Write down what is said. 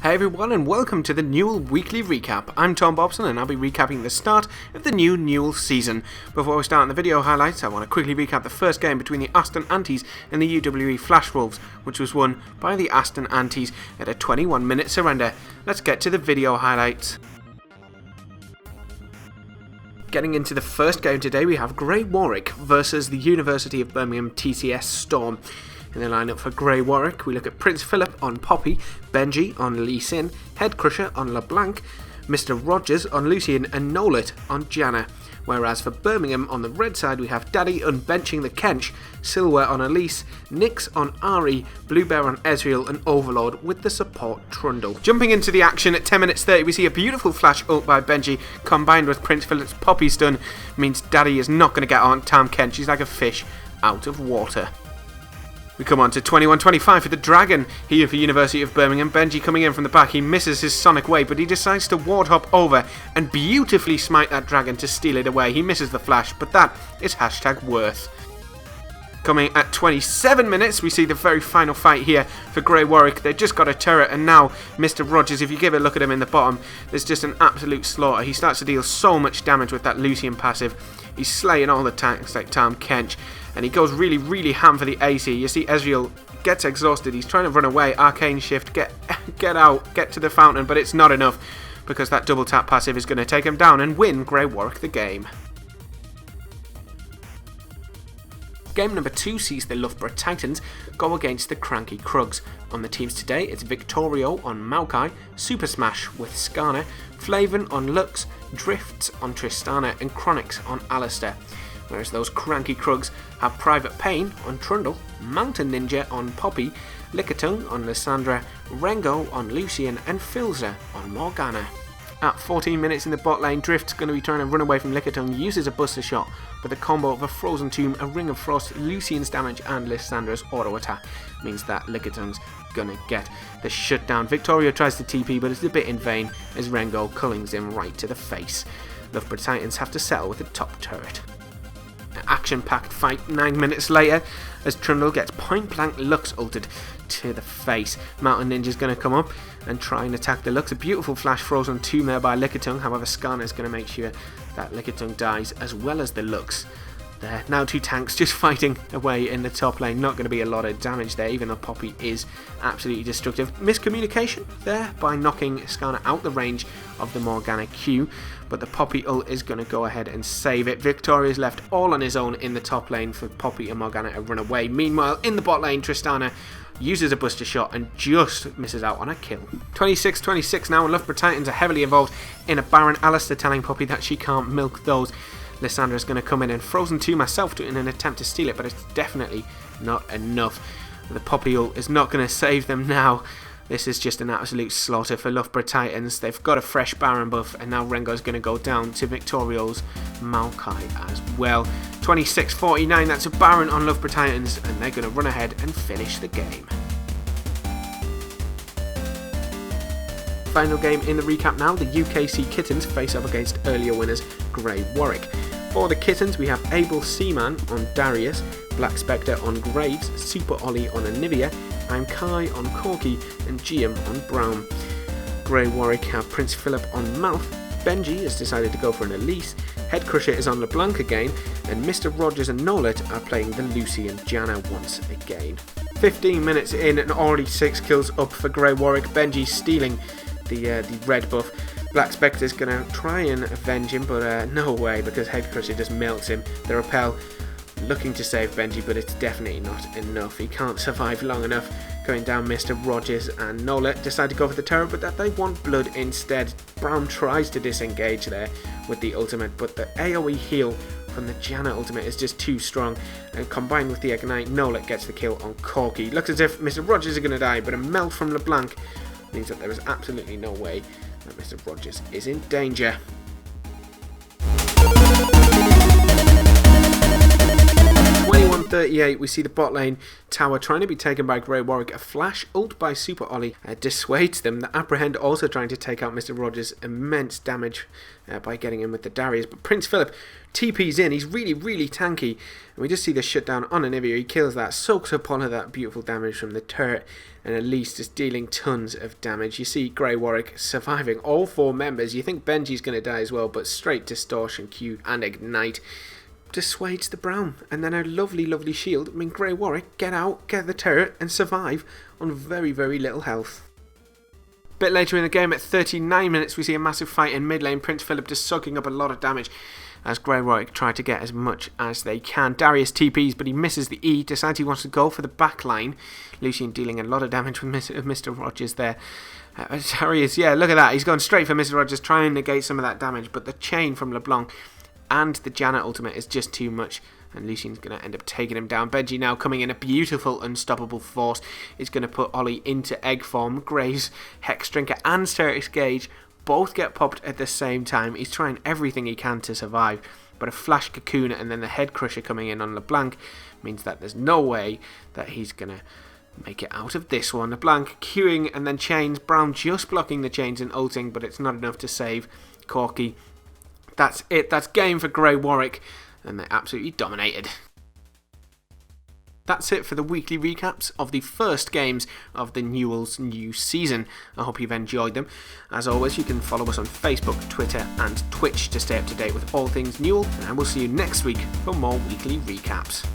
Hey everyone, and welcome to the NUEL Weekly Recap. I'm Tom Bobson and I'll be recapping the start of the new NUEL season. Before we start on the video highlights, I want to quickly recap the first game between the Aston Antis and the UWE Flash Wolves, which was won by the Aston Antis at a 21-minute surrender. Let's get to the video highlights. Getting into the first game today, we have Grey Warwick versus the University of Birmingham TCS Storm. In the lineup for Grey Warwick, we look at Prince Philip on Poppy, Benji on Lee Sin, Head Crusher on LeBlanc, Mr. Rogers on Lucian, and Nolet on Janna. Whereas for Birmingham on the red side, we have Daddy unbenching the Kench, Silwer on Elise, Nix on Ari, Bluebear on Ezreal, and Overlord with the support Trundle. Jumping into the action at 10 minutes 30, we see a beautiful flash ult by Benji combined with Prince Philip's Poppy stun. Means Daddy is not going to get on Tam Kench. He's like a fish out of water. We come on to 21-25 for the Dragon. Here for University of Birmingham, Benji coming in from the back. He misses his Sonic Wave, but he decides to ward hop over and beautifully smite that Dragon to steal it away. He misses the flash, but that is #worth. Coming at 27 minutes, we see the very final fight here for Grey Warwick. They just got a turret, and now Mr. Rogers, if you give a look at him in the bottom, there's just an absolute slaughter. He starts to deal so much damage with that Lucian passive. He's slaying all the tanks like Tam Kench, and he goes really ham for the AC. You see Ezreal gets exhausted. He's trying to run away. Arcane Shift, get out, get to the fountain, but it's not enough because that double tap passive is going to take him down and win Grey Warwick the game. Game number 2 sees the LoveBruh Titans go against the cranky Krugs. On the teams today, it's Victorio on Maokai, Super Smash with Skarner, Flaven on Lux, Drifts on Tristana, and Chronix on Alistair. Whereas those cranky Krugs have Private Pain on Trundle, Mountain Ninja on Poppy, Lickitung on Lissandra, Rengo on Lucian, and Filza on Morgana. At 14 minutes in the bot lane, Drift's going to be trying to run away from Lickitung, uses a Buster Shot, but the combo of a Frozen Tomb, a Ring of Frost, Lucian's damage, and Lissandra's auto attack means that Lickitung's going to get the shutdown. Victoria tries to TP, but it's a bit in vain as Rengo cullings him right to the face. LoveBruh Titans have to settle with the top turret. Action-packed fight 9 minutes later as Trundle gets point-blank Lux ulted to the face. Mountain Ninja's going to come up and try and attack the Lux. A beautiful flash Frozen Tomb there by Lickitung. However, Skarner's going to make sure that Lickitung dies as well as the Lux. There, now two tanks just fighting away in the top lane. Not going to be a lot of damage there, even though Poppy is absolutely destructive. Miscommunication there by knocking Skarner out the range of the Morgana Q, but the Poppy ult is going to go ahead and save it. Victoria's left all on his own in the top lane for Poppy and Morgana to run away. Meanwhile, in the bot lane, Tristana uses a Buster Shot and just misses out on a kill. 26-26 now, and LoveBruh Titans are heavily involved in a Baron. Alistair telling Poppy that she can't milk those. Lissandra's going to come in and Frozen Tomb myself in an attempt to steal it, but it's definitely not enough. The Poppy ult is not going to save them now. This is just an absolute slaughter for LoveBruh Titans. They've got a fresh Baron buff, and now Rengo's going to go down to Victorio's Maokai as well. 26-49, that's a Baron on LoveBruh Titans, and they're going to run ahead and finish the game. Final game in the recap now, the UKC Kittens face up against earlier winners Grey Warwick. For the Kittens, we have Abel Seaman on Darius, Black Spectre on Graves, Super Ollie on Anivia, I'm Kai on Corky, and GM on Brown. Grey Warwick have Prince Philip on Mouth, Benji has decided to go for an Elise, Head Crusher is on LeBlanc again, and Mr. Rogers and Nolet are playing the Lucy and Janna once again. 15 minutes in and already 6 kills up for Grey Warwick. Benji stealing the red buff. Black Spectre's going to try and avenge him, but no way, because Head Crusher just melts him. The Repel looking to save Benji, but it's definitely not enough. He can't survive long enough. Going down, Mr. Rogers and Nolet decide to go for the turret, but that they want blood instead. Brown tries to disengage there with the ultimate, but the AoE heal from the Janna ultimate is just too strong, and combined with the Ignite, Nolet gets the kill on Corky. Looks as if Mr. Rogers is going to die, but a melt from LeBlanc means that there is absolutely no way that Mr. Rogers is in danger. 138, we see the bot lane tower trying to be taken by Grey Warwick. A flash ult by Super Ollie dissuades them. The Apprehend also trying to take out Mr. Rogers' immense damage by getting in with the Darius. But Prince Philip TP's in. He's really, really tanky. And we just see the shutdown on Anivia. He kills that, soaks up all of that beautiful damage from the turret, and Elise is dealing tons of damage. You see Grey Warwick surviving all 4 members. You think Benji's going to die as well, but straight Distortion, Q, and Ignite dissuades the Brown. And then a lovely, lovely shield. I mean, Grey Warwick, get out, get the turret, and survive on very, very little health. Bit later in the game, at 39 minutes, we see a massive fight in mid lane. Prince Philip just soaking up a lot of damage as Grey Warwick try to get as much as they can. Darius TPs, but he misses the E, decides he wants to go for the back line. Lucian dealing a lot of damage with Mr. Rogers there. Darius, yeah, look at that. He's gone straight for Mr. Rogers, trying to negate some of that damage, but the chain from LeBlanc and the Janet ultimate is just too much, and Lucian's going to end up taking him down. Benji now coming in, a beautiful unstoppable force. Is going to put Ollie into egg form. Gray's Hex Drinker and Certex Gauge both get popped at the same time. He's trying everything he can to survive, but a flash cocoon and then the head crusher coming in on LeBlanc means that there's no way that he's going to make it out of this one. LeBlanc queuing and then chains. Brown just blocking the chains and ulting, but it's not enough to save Corky. That's it. That's game for Grey Warwick, and they absolutely dominated. That's it for the weekly recaps of the first games of the NUEL's new season. I hope you've enjoyed them. As always, you can follow us on Facebook, Twitter and Twitch to stay up to date with all things NUEL, and I will see you next week for more weekly recaps.